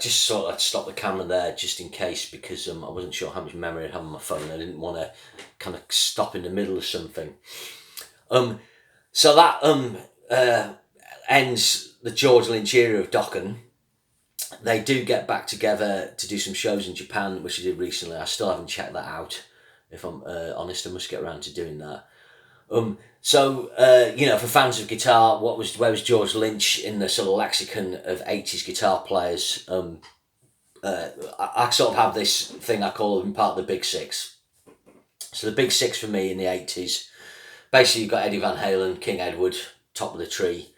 just sort of stopped the camera there just in case, because I wasn't sure how much memory I'd have on my phone. I didn't want to kind of stop in the middle of something. So that ends the George Lynch era of Dokken. They do get back together to do some shows in Japan, which they did recently. I still haven't checked that out. If I'm honest, I must get around to doing that. For fans of guitar, where was George Lynch in the sort of lexicon of 80s guitar players? I sort of have this thing I call him part of the Big Six. So the Big Six for me in the 80s, basically you've got Eddie Van Halen, King Edward, top of the tree.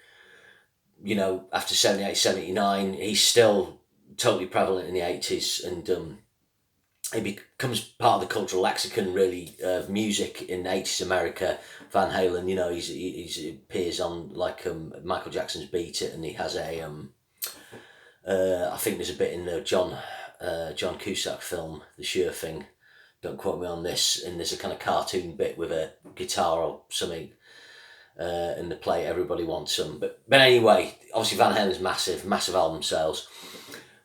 After 78, 79, he's still totally prevalent in the 80s, and he becomes part of the cultural lexicon, really, of music in 80s America. Van Halen, he appears on Michael Jackson's Beat It, and he has I think there's a bit in the John Cusack film, The Sure Thing. Don't quote me on this. And there's a kind of cartoon bit with a guitar or something. And they play Everybody Wants Some. But anyway, obviously Van Halen's massive album sales.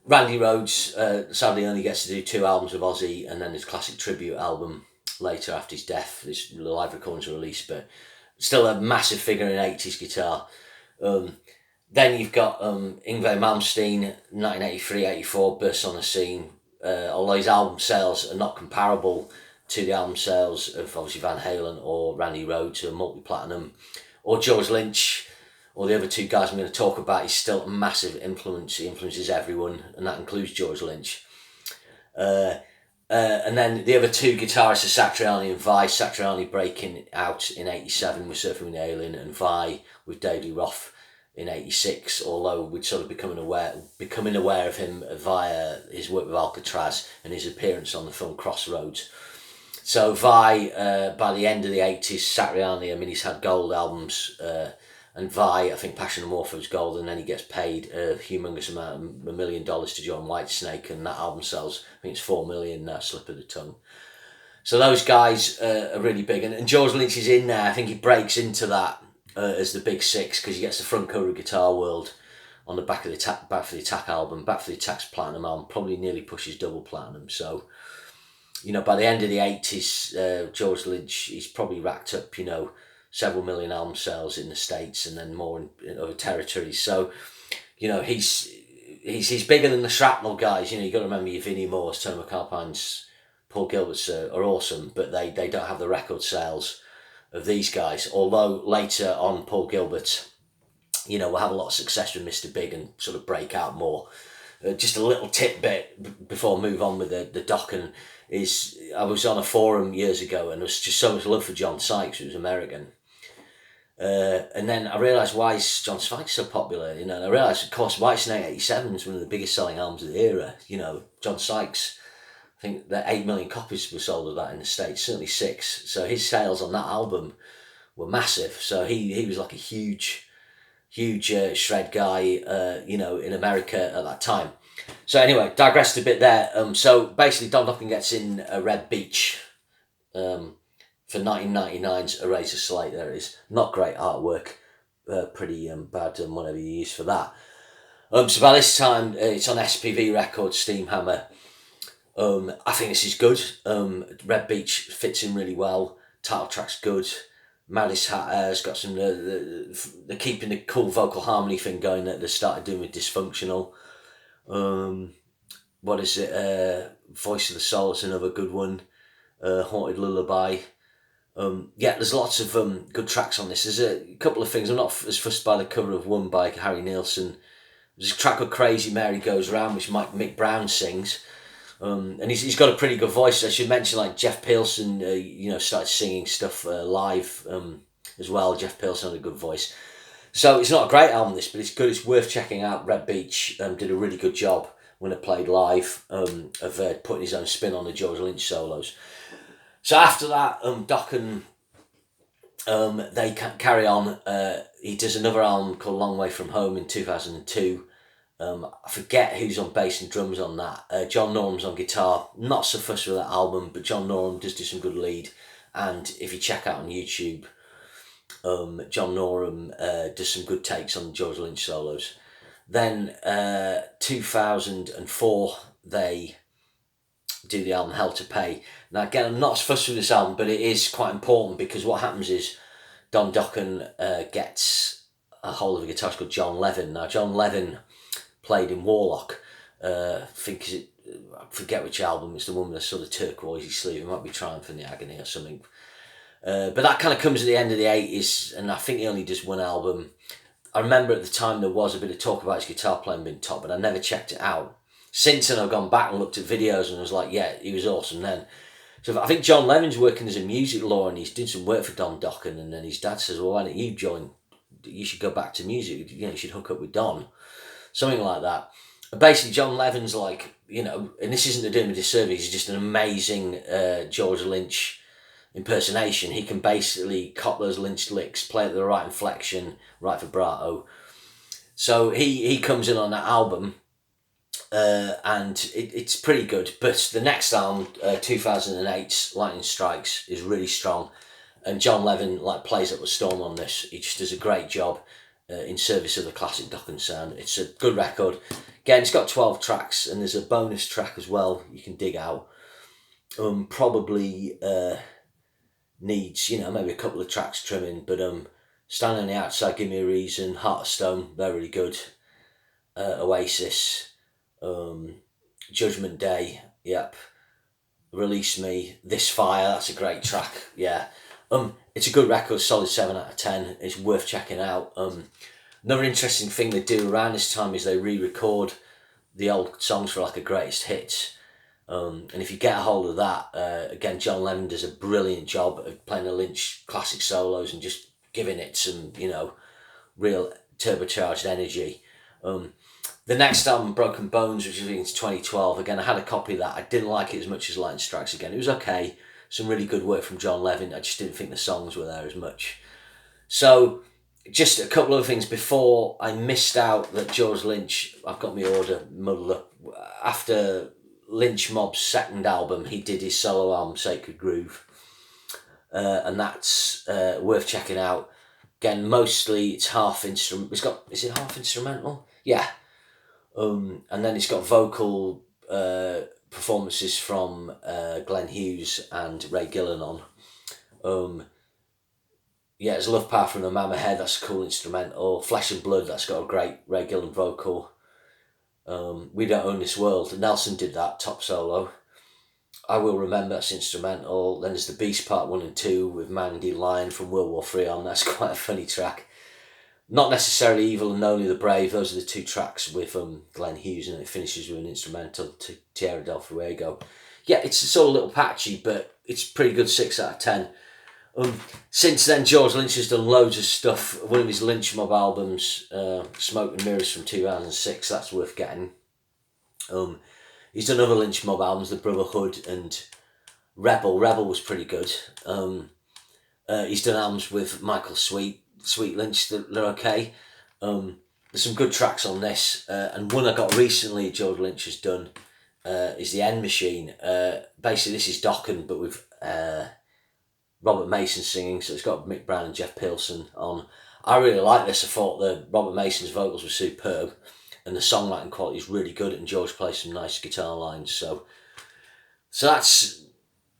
Randy Rhoads sadly only gets to do 2 albums with Ozzy, and then his classic tribute album later after his death. His live recordings were released, but still a massive figure in 80s guitar. Then you've got Yngwie Malmsteen, 1983-84, bursts on the scene. Although his album sales are not comparable to the album sales of obviously Van Halen or Randy Rhoads, who are multi-platinum, or George Lynch, or the other 2 guys I'm going to talk about, he's still a massive influence. He influences everyone, and that includes George Lynch. And then the other 2 guitarists are Satriani and Vai. Satriani breaking out in 87 with Surfing with the Alien, and Vai with David Lee Roth in 86, although we'd sort of becoming aware of him via his work with Alcatraz and his appearance on the film Crossroads. So Vai, by the end of the 80s, Satriani, he's had gold albums, and Vai, I think Passion and Warfare was gold, and then he gets paid a humongous amount, $1 million to join Whitesnake, and that album sells, I think it's 4 million, slip of the tongue. So those guys are really big, and George Lynch is in there. I think he breaks into that as the Big Six, because he gets the front cover of Guitar World on the back for the Attack album. Back for the Attack's platinum album probably nearly pushes double platinum. So, by the end of the 80s, George Lynch, he's probably racked up, several million album sales in the States, and then more in other territories. So, he's bigger than the Shrapnel guys. You got to remember your Vinnie Moore's, Tony McAlpine's, Paul Gilbert's are awesome, but they don't have the record sales of these guys. Although later on, Paul Gilbert, will have a lot of success with Mr. Big and sort of break out more. Just a little tidbit before I move on with the Dokken is, I was on a forum years ago, and there was just so much love for John Sykes, who was American. And then I realised, why is John Sykes so popular? And I realised, of course, Whitesnake 87 is one of the biggest selling albums of the era. John Sykes, I think that 8 million copies were sold of that in the States, certainly 6. So his sales on that album were massive. So he was like a huge shred guy, in America at that time. So anyway, digressed a bit there. So basically, Don Dokken gets in Red Beach for 1999's Eraser Slate. There it is. Not great artwork. Pretty bad whatever you use for that. So by this time, it's on SPV Records, Steamhammer. I think this is good. Red Beach fits in really well. Title track's good. Malice Hatter's got some, they're keeping the cool vocal harmony thing going that they started doing with Dysfunctional. What is it? Voice of the Soul is another good one. Haunted Lullaby. There's lots of good tracks on this. There's a couple of things. I'm not as fussed by the cover of One by Harry Nilsson. There's a track called Crazy Mary Goes Round, which Mick Brown sings. And he's got a pretty good voice. I should mention, Jeff Pilson, started singing stuff live as well. Jeff Pilson had a good voice. So it's not a great album, this, but it's good. It's worth checking out. Red Beach did a really good job when it played live of putting his own spin on the George Lynch solos. So after that, Dokken, they carry on. He does another album called Long Way From Home in 2002. I forget who's on bass and drums on that. John Norum's on guitar. Not so fussed with that album, but John Norum does do some good lead. And if you check out on YouTube, John Norum does some good takes on George Lynch solos. Then 2004 they do the album Hell to Pay. Now again, I'm not as fussed with this album, but it is quite important because what happens is Dokken gets a hold of a guitarist called John Levin. Now John Levin played in Warlock. I forget which album. It's the one with the sort of turquoisey sleeve. It might be Triumph in the Agony or something. But that kind of comes at the end of the 80s, and I think he only does one album. I remember at the time there was a bit of talk about his guitar playing being top, but I never checked it out. Since then I've gone back and looked at videos and I was like, yeah, he was awesome then. So I think John Levin's working as a music lawyer and he's doing some work for Don Dokken, and then his dad says, well, why don't you join? You should go back to music. You should hook up with Don. Something like that. And basically John Levin's like, and this isn't to do him a disservice, he's just an amazing George Lynch impersonation. He can basically cop those Lynch licks, play at the right inflection, right vibrato. So he comes in on that album, and it's pretty good. But the next album, 2008's Lightning Strikes, is really strong, and John Levin plays up a storm on this. He just does a great job in service of the classic Dokken sound. It's a good record. Again, it's got 12 tracks, and there's a bonus track as well you can dig out. Probably needs, maybe a couple of tracks trimming, but Standing on the Outside, Give Me a Reason, Heart of Stone, they're really good. Oasis, Judgment Day, yep. Release Me, This Fire, that's a great track, yeah. It's a good record, solid 7 out of 10. It's worth checking out. Another interesting thing they do around this time is they re-record the old songs for a greatest hits. And if you get a hold of that, again, John Levin does a brilliant job of playing the Lynch classic solos and just giving it some, real turbocharged energy. The next album, Broken Bones, which is in 2012, again, I had a copy of that. I didn't like it as much as Lightning Strikes again. It was okay. Some really good work from John Levin. I just didn't think the songs were there as much. So, just a couple of things before I missed out that George Lynch, I've got my order muddled up. After Lynch Mob's second album, he did his solo album, Sacred Groove. And that's worth checking out. Again, mostly it's half instrument. Is it half instrumental? Yeah. And then it's got vocal performances from Glenn Hughes and Ray Gillan on. There's Love Power from the Mama Head, that's a cool instrumental. Flesh and Blood, that's got a great Ray Gillan vocal. We Don't Own This World, Nelson did that, top solo. I Will Remember, that's instrumental. Then there's The Beast Part 1 and 2 with Mandy Lion from World War III on, that's quite a funny track. Not necessarily Evil and Only the Brave, those are the two tracks with Glenn Hughes, and it finishes with an instrumental to Tierra del Fuego. Yeah, it's sort of a little patchy, but it's pretty good, 6 out of 10. Since then, George Lynch has done loads of stuff. One of his Lynch Mob albums, Smoke and Mirrors from 2006, that's worth getting. He's done other Lynch Mob albums, The Brotherhood and Rebel. Rebel was pretty good. He's done albums with Michael Sweet Lynch, they're okay. There's some good tracks on this, and one I got recently George Lynch has done is The End Machine. Basically this is Dokken but with Robert Mason singing, so it's got Mick Brown and Jeff Pilson on. I really like this. I thought that Robert Mason's vocals were superb and the songwriting quality is really good, and George plays some nice guitar lines, so that's,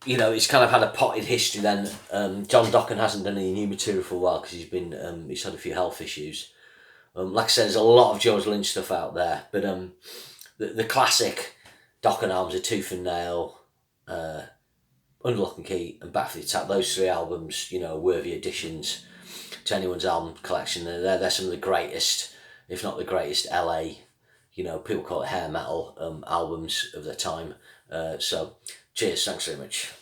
he's kind of had a potted history then. John Dokken hasn't done any new material for a while because he's had a few health issues. Like I said, there's a lot of George Lynch stuff out there, but the classic Dokken albums are Tooth and Nail, Under Lock and Key and Back for the Attack. Those 3 albums, worthy additions to anyone's album collection. They're some of the greatest, if not the greatest, LA, people call it hair metal albums of their time. So cheers, thanks very much.